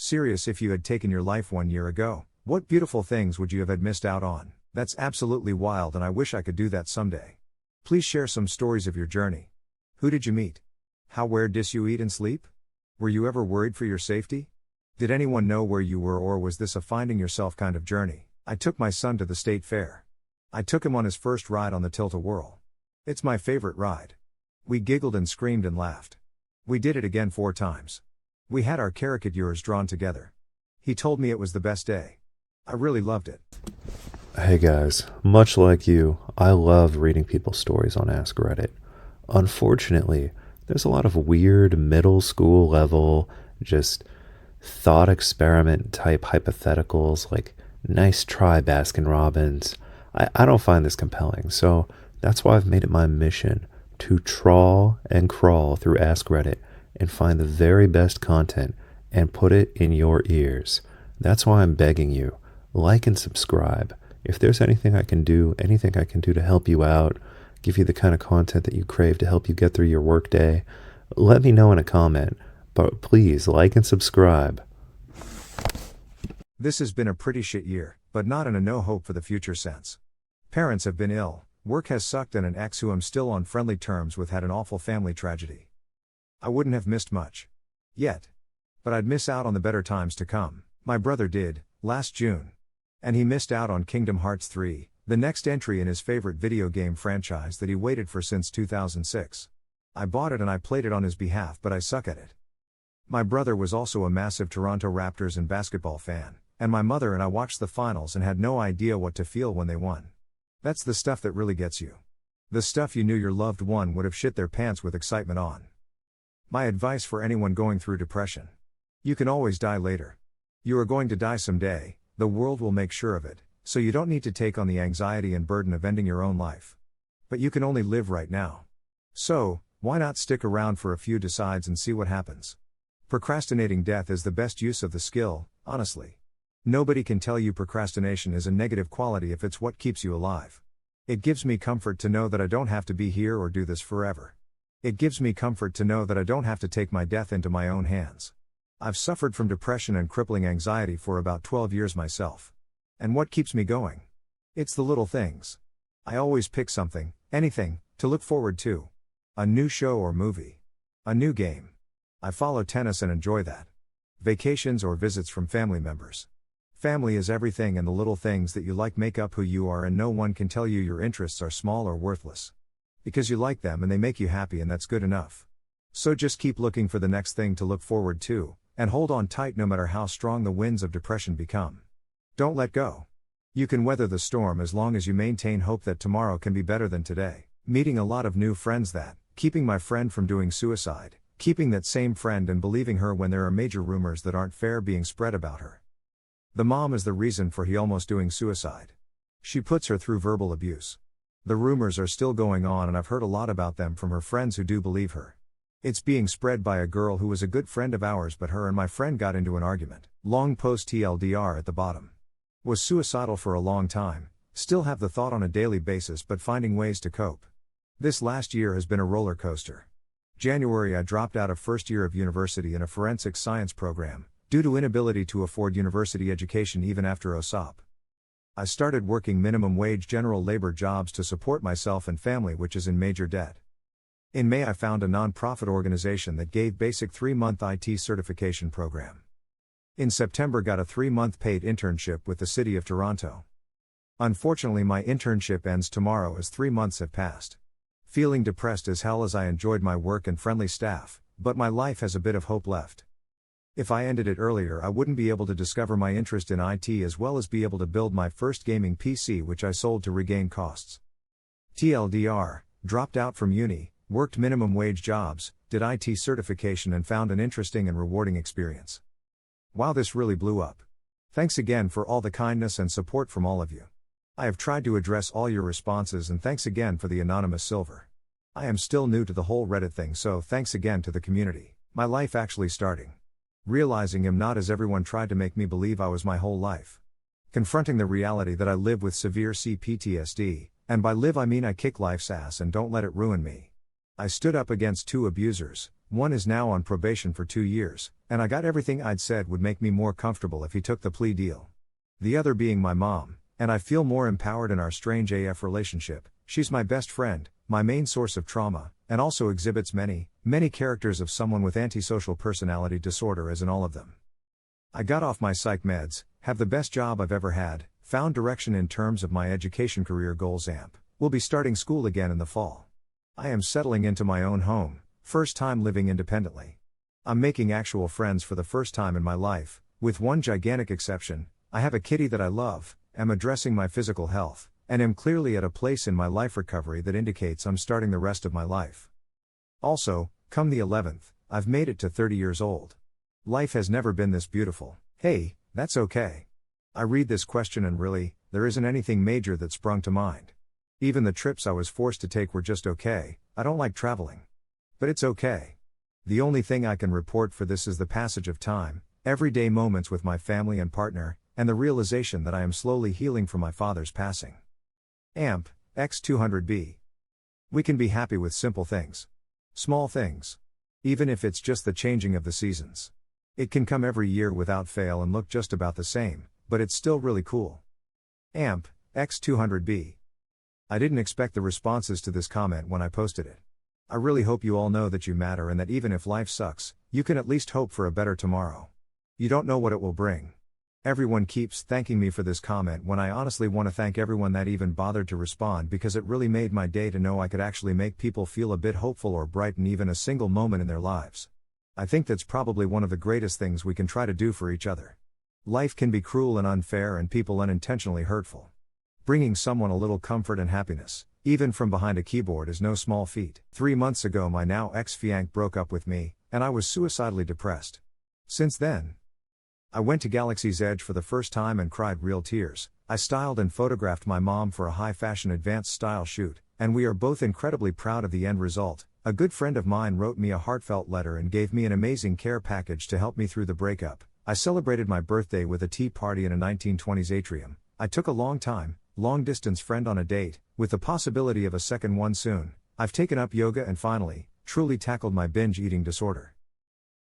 Serious, if you had taken your life 1 year ago, what beautiful things would you have had missed out on? That's absolutely wild, and I wish I could do that someday. Please share some stories of your journey. Who did you meet? How, where did you eat and sleep? Were you ever worried for your safety? Did anyone know where you were, or was this a finding yourself kind of journey? I took my son to the state fair. I took him on his first ride on the tilt-a-whirl. It's my favorite ride. We giggled and screamed and laughed. We did it again 4 times. We had our caricatures drawn together. He told me it was the best day. I really loved it. Hey guys, much like you, I love reading people's stories on Ask Reddit. Unfortunately, there's a lot of weird middle school level, just thought experiment type hypotheticals like nice try Baskin Robbins. I don't find this compelling, so that's why I've made it my mission to trawl and crawl through Ask Reddit and find the very best content and put it in your ears. That's why I'm begging you, like and subscribe. If there's anything I can do to help you out, give you the kind of content that you crave to help you get through your workday, let me know in a comment. But please like and subscribe. This has been a pretty shit year, but not in a no hope for the future sense. Parents have been ill, work has sucked, and an ex who I'm still on friendly terms with had an awful family tragedy. I wouldn't have missed much. Yet. But I'd miss out on the better times to come. My brother did, last June. And he missed out on Kingdom Hearts 3, the next entry in his favorite video game franchise that he waited for since 2006. I bought it and I played it on his behalf, but I suck at it. My brother was also a massive Toronto Raptors and basketball fan, and my mother and I watched the finals and had no idea what to feel when they won. That's the stuff that really gets you. The stuff you knew your loved one would have shit their pants with excitement on. My advice for anyone going through depression. You can always die later. You are going to die someday, the world will make sure of it, so you don't need to take on the anxiety and burden of ending your own life. But you can only live right now. So, why not stick around for a few decides and see what happens? Procrastinating death is the best use of the skill, honestly. Nobody can tell you procrastination is a negative quality if it's what keeps you alive. It gives me comfort to know that I don't have to be here or do this forever. It gives me comfort to know that I don't have to take my death into my own hands. I've suffered from depression and crippling anxiety for about 12 years myself. And what keeps me going? It's the little things. I always pick something, anything, to look forward to. A new show or movie. A new game. I follow tennis and enjoy that. Vacations or visits from family members. Family is everything, and the little things that you like make up who you are, and no one can tell you your interests are small or worthless. Because you like them and they make you happy, and that's good enough. So just keep looking for the next thing to look forward to, and hold on tight no matter how strong the winds of depression become. Don't let go. You can weather the storm as long as you maintain hope that tomorrow can be better than today. Meeting a lot of new friends, that, keeping my friend from doing suicide, keeping that same friend and believing her when there are major rumors that aren't fair being spread about her. The mom is the reason for he almost doing suicide. She puts her through verbal abuse. The rumors are still going on, and I've heard a lot about them from her friends who do believe her. It's being spread by a girl who was a good friend of ours, but her and my friend got into an argument. Long post TLDR at the bottom. Was suicidal for a long time, still have the thought on a daily basis, but finding ways to cope. This last year has been a roller coaster. January I dropped out of first year of university in a forensic science program, due to inability to afford university education even after OSOP. I started working minimum wage general labor jobs to support myself and family, which is in major debt. In May I found a non-profit organization that gave basic 3-month IT certification program. In September got a 3-month paid internship with the City of Toronto. Unfortunately my internship ends tomorrow as 3 months have passed. Feeling depressed as hell as I enjoyed my work and friendly staff, but my life has a bit of hope left. If I ended it earlier I wouldn't be able to discover my interest in IT as well as be able to build my first gaming PC, which I sold to regain costs. TLDR, dropped out from uni, worked minimum wage jobs, did IT certification and found an interesting and rewarding experience. Wow, this really blew up. Thanks again for all the kindness and support from all of you. I have tried to address all your responses, and thanks again for the anonymous silver. I am still new to the whole Reddit thing, so thanks again to the community. My life actually starting. Realizing I'm not as everyone tried to make me believe I was my whole life. Confronting the reality that I live with severe CPTSD, and by live I mean I kick life's ass and don't let it ruin me. I stood up against 2 abusers, one is now on probation for 2 years, and I got everything I'd said would make me more comfortable if he took the plea deal. The other being my mom, and I feel more empowered in our strange AF relationship. She's my best friend, my main source of trauma, and also exhibits many, many characters of someone with antisocial personality disorder as in all of them. I got off my psych meds, have the best job I've ever had, found direction in terms of my education career goals. Will be starting school again in the fall. I am settling into my own home, first time living independently. I'm making actual friends for the first time in my life, with one gigantic exception. I have a kitty that I love, am addressing my physical health, and am clearly at a place in my life recovery that indicates I'm starting the rest of my life. Also, come the 11th, I've made it to 30 years old. Life has never been this beautiful. Hey, that's okay. I read this question and really, there isn't anything major that sprung to mind. Even the trips I was forced to take were just okay. I don't like traveling. But it's okay. The only thing I can report for this is the passage of time, everyday moments with my family and partner, and the realization that I am slowly healing from my father's passing. Amp, X200B. We can be happy with simple things. Small things. Even if it's just the changing of the seasons. It can come every year without fail and look just about the same, but it's still really cool. Amp, X200B. I didn't expect the responses to this comment when I posted it. I really hope you all know that you matter and that even if life sucks, you can at least hope for a better tomorrow. You don't know what it will bring. Everyone keeps thanking me for this comment when I honestly want to thank everyone that even bothered to respond, because it really made my day to know I could actually make people feel a bit hopeful or brighten even a single moment in their lives. I think that's probably one of the greatest things we can try to do for each other. Life can be cruel and unfair and people unintentionally hurtful. Bringing someone a little comfort and happiness, even from behind a keyboard, is no small feat. 3 months ago my now ex-fiancé broke up with me, and I was suicidally depressed. Since then, I went to Galaxy's Edge for the first time and cried real tears. I styled and photographed my mom for a high-fashion advanced style shoot, and we are both incredibly proud of the end result. A good friend of mine wrote me a heartfelt letter and gave me an amazing care package to help me through the breakup. I celebrated my birthday with a tea party in a 1920s atrium. I took a long-distance friend on a date, with the possibility of a second one soon. I've taken up yoga and finally, truly tackled my binge eating disorder.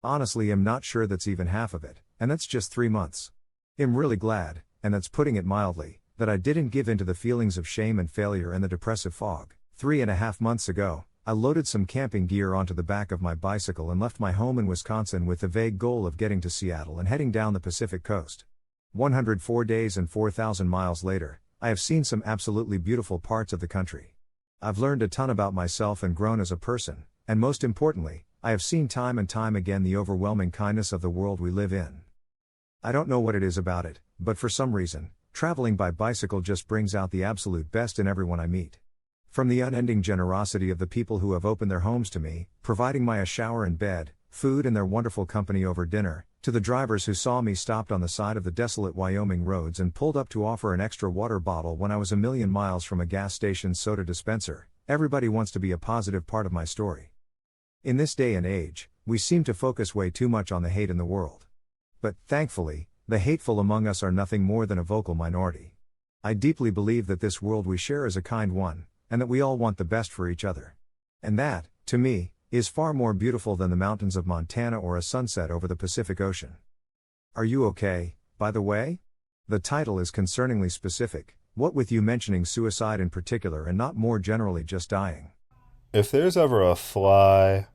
Honestly, I'm not sure that's even half of it, and that's just 3 months. I'm really glad, and that's putting it mildly, that I didn't give in to the feelings of shame and failure and the depressive fog. 3.5 months ago, I loaded some camping gear onto the back of my bicycle and left my home in Wisconsin with the vague goal of getting to Seattle and heading down the Pacific coast. 104 days and 4,000 miles later, I have seen some absolutely beautiful parts of the country. I've learned a ton about myself and grown as a person, and most importantly, I have seen time and time again the overwhelming kindness of the world we live in. I don't know what it is about it, but for some reason, traveling by bicycle just brings out the absolute best in everyone I meet. From the unending generosity of the people who have opened their homes to me, providing me a shower and bed, food and their wonderful company over dinner, to the drivers who saw me stopped on the side of the desolate Wyoming roads and pulled up to offer an extra water bottle when I was a million miles from a gas station's soda dispenser. Everybody wants to be a positive part of my story. In this day and age, we seem to focus way too much on the hate in the world. But, thankfully, the hateful among us are nothing more than a vocal minority. I deeply believe that this world we share is a kind one, and that we all want the best for each other. And that, to me, is far more beautiful than the mountains of Montana or a sunset over the Pacific Ocean. Are you okay, by the way? The title is concerningly specific, what with you mentioning suicide in particular and not more generally just dying. If there's ever a fly,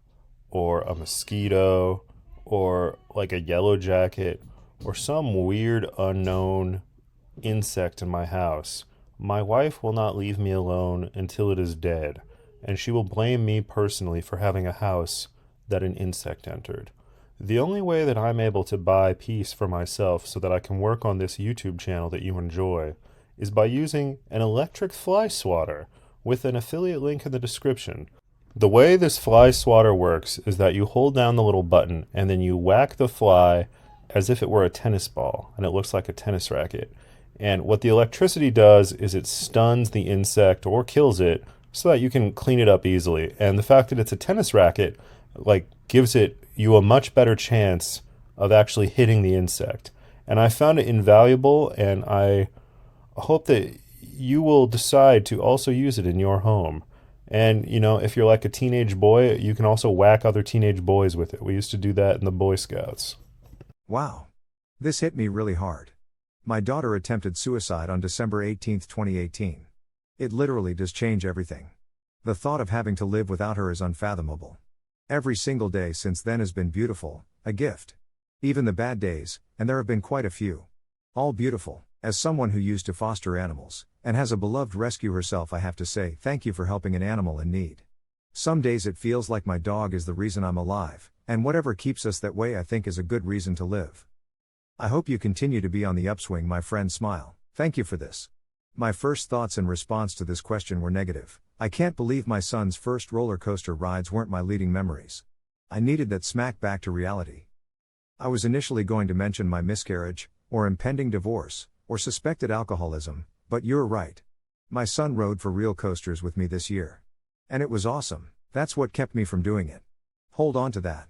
or a mosquito, or like a yellow jacket, or some weird unknown insect in my house, my wife will not leave me alone until it is dead, and she will blame me personally for having a house that an insect entered. The only way that I'm able to buy peace for myself so that I can work on this YouTube channel that you enjoy is by using an electric fly swatter with an affiliate link in the description. The way this fly swatter works is that you hold down the little button and then you whack the fly as if it were a tennis ball, and it looks like a tennis racket. And what the electricity does is it stuns the insect or kills it so that you can clean it up easily. And the fact that it's a tennis racket gives you a much better chance of actually hitting the insect. And I found it invaluable, and I hope that you will decide to also use it in your home. And, if you're like a teenage boy, you can also whack other teenage boys with it. We used to do that in the Boy Scouts. Wow. This hit me really hard. My daughter attempted suicide on December 18, 2018. It literally does change everything. The thought of having to live without her is unfathomable. Every single day since then has been beautiful, a gift. Even the bad days, and there have been quite a few. All beautiful. As someone who used to foster animals, and has a beloved rescue herself, I have to say thank you for helping an animal in need. Some days it feels like my dog is the reason I'm alive, and whatever keeps us that way I think is a good reason to live. I hope you continue to be on the upswing, my friend. Smile. Thank you for this. My first thoughts in response to this question were negative. I can't believe my son's first roller coaster rides weren't my leading memories. I needed that smack back to reality. I was initially going to mention my miscarriage, or impending divorce, or suspected alcoholism, but you're right. My son rode for real coasters with me this year. And it was awesome. That's what kept me from doing it. Hold on to that.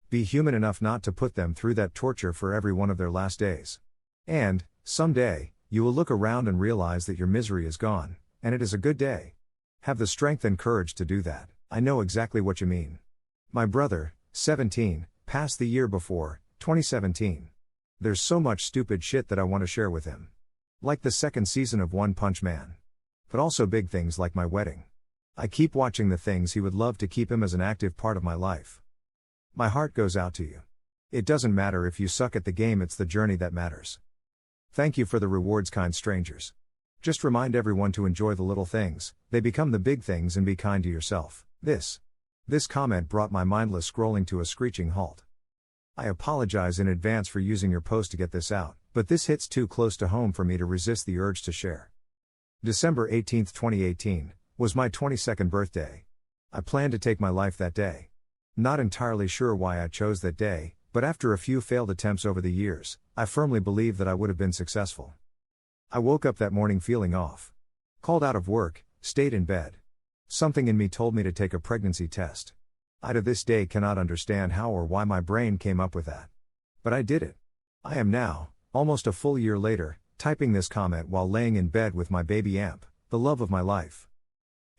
Be human enough not to put them through that torture for every one of their last days. And, someday, you will look around and realize that your misery is gone, and it is a good day. Have the strength and courage to do that. I know exactly what you mean. My brother, 17, passed the year before, 2017. There's so much stupid shit that I want to share with him. Like the second season of One Punch Man. But also big things like my wedding. I keep watching the things he would love to keep him as an active part of my life. My heart goes out to you. It doesn't matter if you suck at the game, it's the journey that matters. Thank you for the rewards, kind strangers. Just remind everyone to enjoy the little things, they become the big things, and be kind to yourself. This comment brought my mindless scrolling to a screeching halt. I apologize in advance for using your post to get this out, but this hits too close to home for me to resist the urge to share. December 18, 2018, was my 22nd birthday. I planned to take my life that day. Not entirely sure why I chose that day, but after a few failed attempts over the years, I firmly believe that I would have been successful. I woke up that morning feeling off. Called out of work, stayed in bed. Something in me told me to take a pregnancy test. I to this day cannot understand how or why my brain came up with that. But I did it. I am now, almost a full year later, typing this comment while laying in bed with my baby Amp, the love of my life.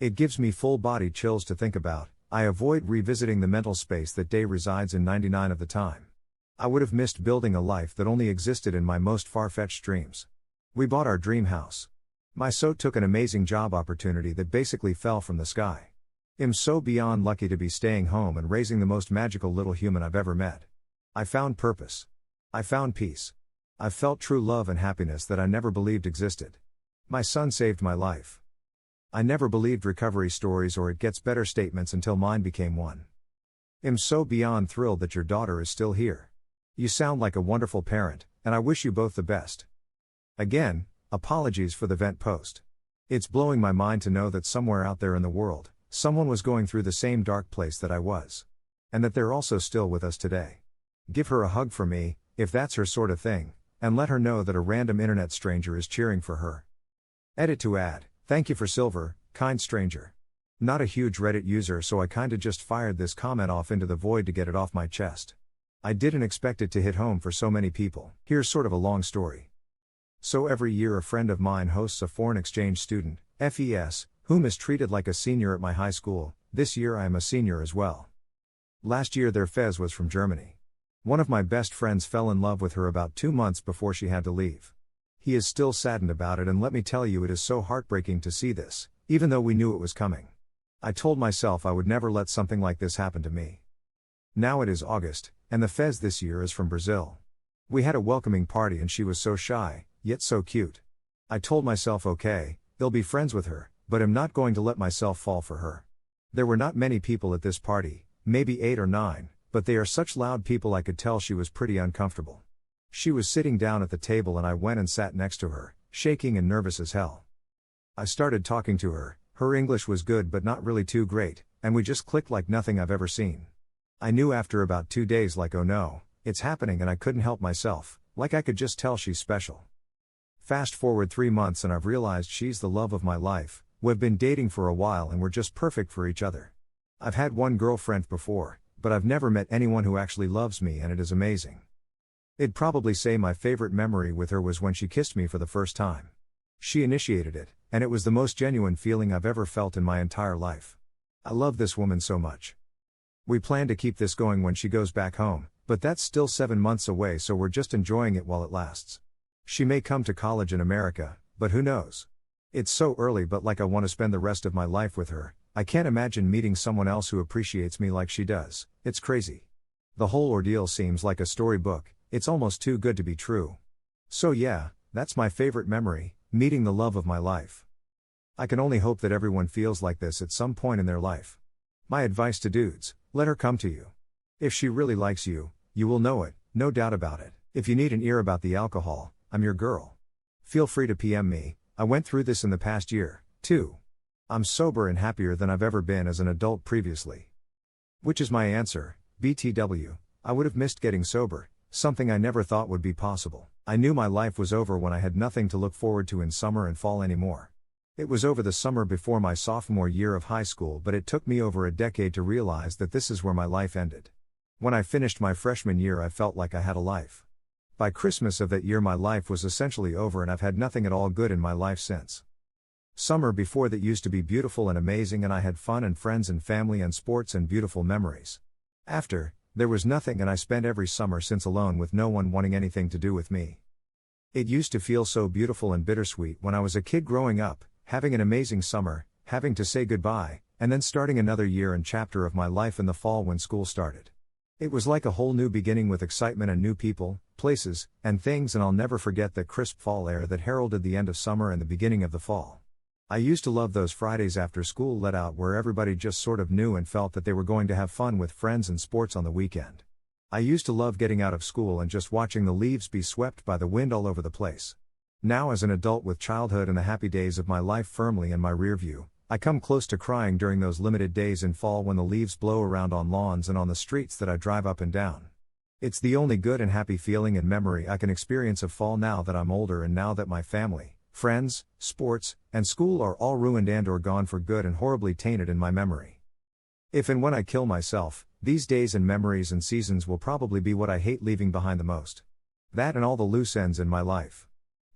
It gives me full body chills to think about. I avoid revisiting the mental space that day resides in 99 of the time. I would have missed building a life that only existed in my most far-fetched dreams. We bought our dream house. My so took an amazing job opportunity that basically fell from the sky. I'm so beyond lucky to be staying home and raising the most magical little human I've ever met. I found purpose. I found peace. I felt true love and happiness that I never believed existed. My son saved my life. I never believed recovery stories or it gets better statements until mine became one. I'm so beyond thrilled that your daughter is still here. You sound like a wonderful parent, and I wish you both the best. Again, apologies for the vent post. It's blowing my mind to know that somewhere out there in the world, someone was going through the same dark place that I was. And that they're also still with us today. Give her a hug for me, if that's her sort of thing, and let her know that a random internet stranger is cheering for her. Edit to add. Thank you for silver, kind stranger. Not a huge Reddit user, so I kinda just fired this comment off into the void to get it off my chest. I didn't expect it to hit home for so many people. Here's sort of a long story. So every year a friend of mine hosts a foreign exchange student, FES, whom is treated like a senior at my high school. This year I am a senior as well. Last year their FES was from Germany. One of my best friends fell in love with her about 2 months before she had to leave. He is still saddened about it, and let me tell you, it is so heartbreaking to see this, even though we knew it was coming. I told myself I would never let something like this happen to me. Now it is August, and the FES this year is from Brazil. We had a welcoming party and she was so shy, yet so cute. I told myself okay, they'll be friends with her, but I'm not going to let myself fall for her. There were not many people at this party, maybe 8 or 9, but they are such loud people I could tell she was pretty uncomfortable. She was sitting down at the table and I went and sat next to her, shaking and nervous as hell. I started talking to her, her English was good but not really too great, and we just clicked like nothing I've ever seen. I knew after about 2 days, like, oh no, it's happening, and I couldn't help myself, like I could just tell she's special. Fast forward 3 months and I've realized she's the love of my life. We've been dating for a while and we're just perfect for each other. I've had one girlfriend before, but I've never met anyone who actually loves me, and it is amazing. I'd probably say my favorite memory with her was when she kissed me for the first time. She initiated it, and it was the most genuine feeling I've ever felt in my entire life. I love this woman so much. We plan to keep this going when she goes back home, But that's still 7 months away, so we're just enjoying it while it lasts. She may come to college in America, but who knows? It's so early, but like I want to spend the rest of my life with her. I can't imagine meeting someone else who appreciates me like she does. It's crazy. The whole ordeal seems like a storybook, it's almost too good to be true. So yeah, that's my favorite memory, meeting the love of my life. I can only hope that everyone feels like this at some point in their life. My advice to dudes, let her come to you. If she really likes you, you will know it, no doubt about it. If you need an ear about the alcohol, I'm your girl. Feel free to PM me, I went through this in the past year, too. I'm sober and happier than I've ever been as an adult previously. Which is my answer, BTW, I would have missed getting sober, something I never thought would be possible. I knew my life was over when I had nothing to look forward to in summer and fall anymore. It was over the summer before my sophomore year of high school, but it took me over a decade to realize that this is where my life ended. When I finished my freshman year, I felt like I had a life. By Christmas of that year, my life was essentially over, and I've had nothing at all good in my life since. Summer before that used to be beautiful and amazing, and I had fun and friends and family and sports and beautiful memories. After, there was nothing, and I spent every summer since alone with no one wanting anything to do with me. It used to feel so beautiful and bittersweet when I was a kid growing up, having an amazing summer, having to say goodbye, and then starting another year and chapter of my life in the fall when school started. It was like a whole new beginning with excitement and new people, places, and things, and I'll never forget that crisp fall air that heralded the end of summer and the beginning of the fall. I used to love those Fridays after school let out where everybody just sort of knew and felt that they were going to have fun with friends and sports on the weekend. I used to love getting out of school and just watching the leaves be swept by the wind all over the place. Now, as an adult with childhood and the happy days of my life firmly in my rear view, I come close to crying during those limited days in fall when the leaves blow around on lawns and on the streets that I drive up and down. It's the only good and happy feeling and memory I can experience of fall now that I'm older, and now that my family, friends, sports, and school are all ruined and or gone for good and horribly tainted in my memory. If and when I kill myself, these days and memories and seasons will probably be what I hate leaving behind the most. That and all the loose ends in my life.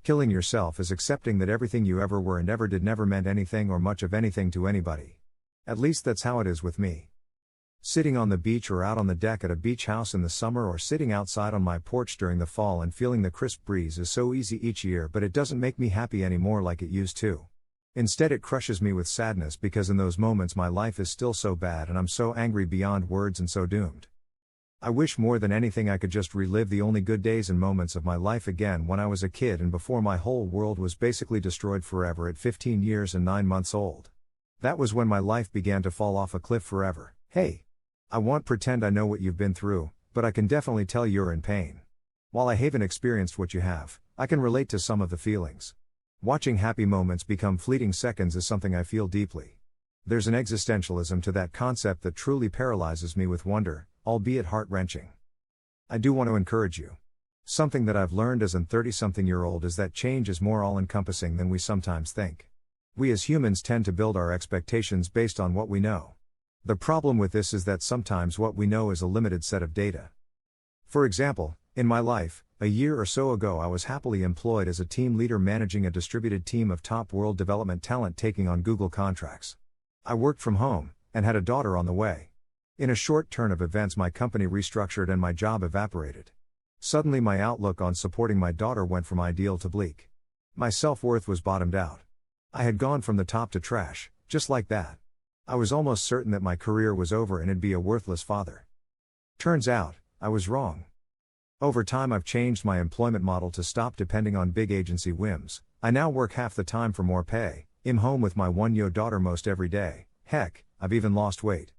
Killing yourself is accepting that everything you ever were and ever did never meant anything or much of anything to anybody. At least that's how it is with me. Sitting on the beach or out on the deck at a beach house in the summer, or sitting outside on my porch during the fall and feeling the crisp breeze is so easy each year, but it doesn't make me happy anymore like it used to. Instead, it crushes me with sadness, because in those moments my life is still so bad and I'm so angry beyond words and so doomed. I wish more than anything I could just relive the only good days and moments of my life again when I was a kid and before my whole world was basically destroyed forever at 15 years and 9 months old. That was when my life began to fall off a cliff forever. Hey! I won't pretend I know what you've been through, but I can definitely tell you're in pain. While I haven't experienced what you have, I can relate to some of the feelings. Watching happy moments become fleeting seconds is something I feel deeply. There's an existentialism to that concept that truly paralyzes me with wonder, albeit heart-wrenching. I do want to encourage you. Something that I've learned as an 30-something-year-old is that change is more all-encompassing than we sometimes think. We as humans tend to build our expectations based on what we know. The problem with this is that sometimes what we know is a limited set of data. For example, in my life, a year or so ago I was happily employed as a team leader managing a distributed team of top world development talent taking on Google contracts. I worked from home, and had a daughter on the way. In a short turn of events, my company restructured and my job evaporated. Suddenly my outlook on supporting my daughter went from ideal to bleak. My self-worth was bottomed out. I had gone from the top to trash, just like that. I was almost certain that my career was over and I'd be a worthless father. Turns out, I was wrong. Over time I've changed my employment model to stop depending on big agency whims. I now work half the time for more pay, I'm home with my 1-year-old daughter most every day, heck, I've even lost weight.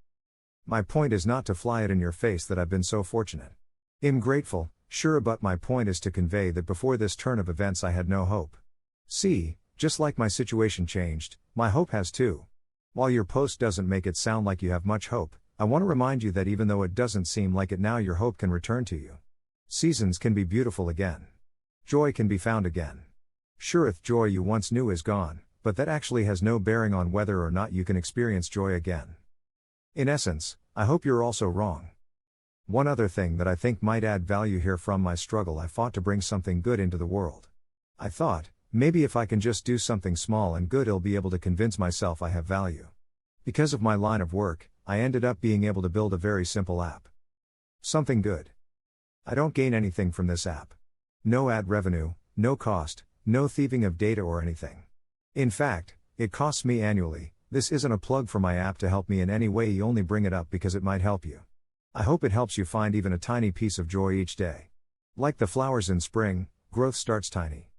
My point is not to fly it in your face that I've been so fortunate. I'm grateful, sure, but my point is to convey that before this turn of events I had no hope. See, just like my situation changed, my hope has too. While your post doesn't make it sound like you have much hope, I want to remind you that even though it doesn't seem like it now, your hope can return to you. Seasons can be beautiful again. Joy can be found again. Sure, the joy you once knew is gone, but that actually has no bearing on whether or not you can experience joy again. In essence, I hope you're also wrong. One other thing that I think might add value here: from my struggle I fought to bring something good into the world. I thought, maybe if I can just do something small and good, I'll be able to convince myself I have value. Because of my line of work, I ended up being able to build a very simple app. Something good. I don't gain anything from this app. No ad revenue, no cost, no thieving of data or anything. In fact, it costs me annually. This isn't a plug for my app to help me in any way, you only bring it up because it might help you. I hope it helps you find even a tiny piece of joy each day. Like the flowers in spring, growth starts tiny.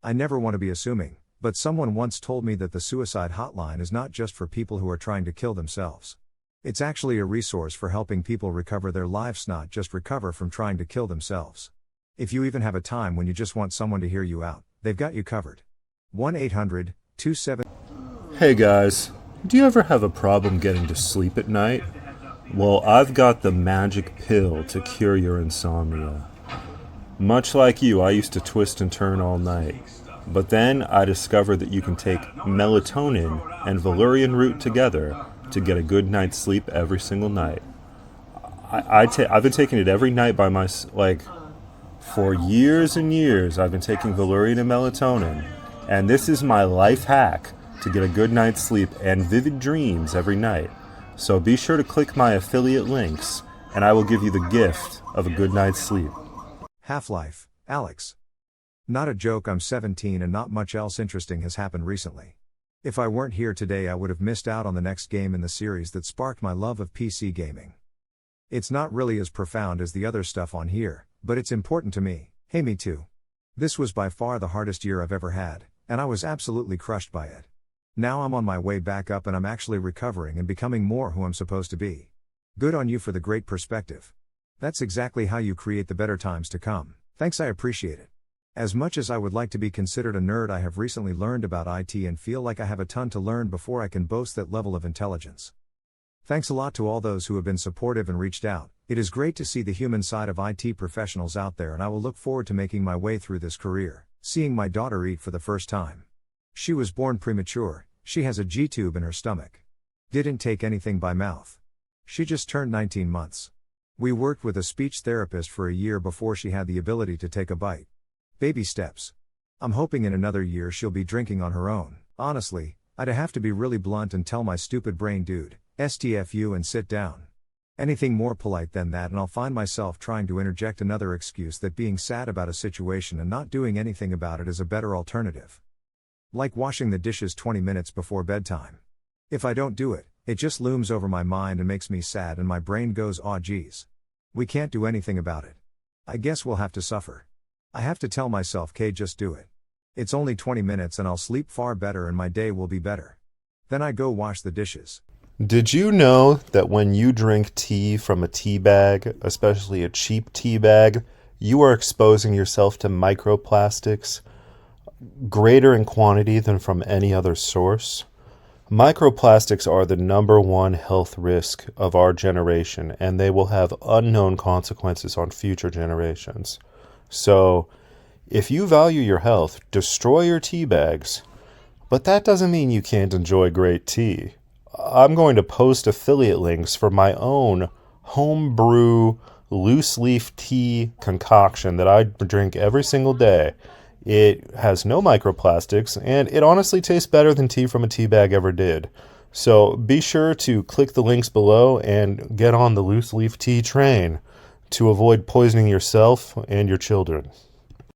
I never want to be assuming, but someone once told me that the suicide hotline is not just for people who are trying to kill themselves. It's actually a resource for helping people recover their lives, not just recover from trying to kill themselves. If you even have a time when you just want someone to hear you out, they've got you covered. 1-800-27... Hey guys, do you ever have a problem getting to sleep at night? Well, I've got the magic pill to cure your insomnia. Much like you, I used to twist and turn all night. But then I discovered that you can take melatonin and Valerian Root together to get a good night's sleep every single night. I've been taking it every night by for years and years. I've been taking Valerian and melatonin, and this is my life hack to get a good night's sleep and vivid dreams every night. So be sure to click my affiliate links, and I will give you the gift of a good night's sleep. Half-Life, Alex. Not a joke, I'm 17 and not much else interesting has happened recently. If I weren't here today, I would have missed out on the next game in the series that sparked my love of PC gaming. It's not really as profound as the other stuff on here, but it's important to me. Hey, me too. This was by far the hardest year I've ever had, and I was absolutely crushed by it. Now I'm on my way back up and I'm actually recovering and becoming more who I'm supposed to be. Good on you for the great perspective. That's exactly how you create the better times to come. Thanks, I appreciate it. As much as I would like to be considered a nerd, I have recently learned about IT and feel like I have a ton to learn before I can boast that level of intelligence. Thanks a lot to all those who have been supportive and reached out. It is great to see the human side of IT professionals out there, and I will look forward to making my way through this career, seeing my daughter eat for the first time. She was born premature, she has a G-tube in her stomach. Didn't take anything by mouth. She just turned 19 months. We worked with a speech therapist for a year before she had the ability to take a bite. Baby steps. I'm hoping in another year she'll be drinking on her own. Honestly, I'd have to be really blunt and tell my stupid brain, dude, STFU and sit down. Anything more polite than that and I'll find myself trying to interject another excuse that being sad about a situation and not doing anything about it is a better alternative. Like washing the dishes 20 minutes before bedtime. If I don't do it, it just looms over my mind and makes me sad and my brain goes, aw geez. We can't do anything about it. I guess we'll have to suffer. I have to tell myself, Kay, just do it. It's only 20 minutes and I'll sleep far better and my day will be better. Then I go wash the dishes. Did you know that when you drink tea from a tea bag, especially a cheap tea bag, you are exposing yourself to microplastics greater in quantity than from any other source? Microplastics are the #1 health risk of our generation, and they will have unknown consequences on future generations. So, if you value your health, destroy your tea bags. But that doesn't mean you can't enjoy great tea. I'm going to post affiliate links for my own homebrew loose leaf tea concoction that I drink every single day. It has no microplastics, and it honestly tastes better than tea from a tea bag ever did. So be sure to click the links below and get on the loose leaf tea train to avoid poisoning yourself and your children.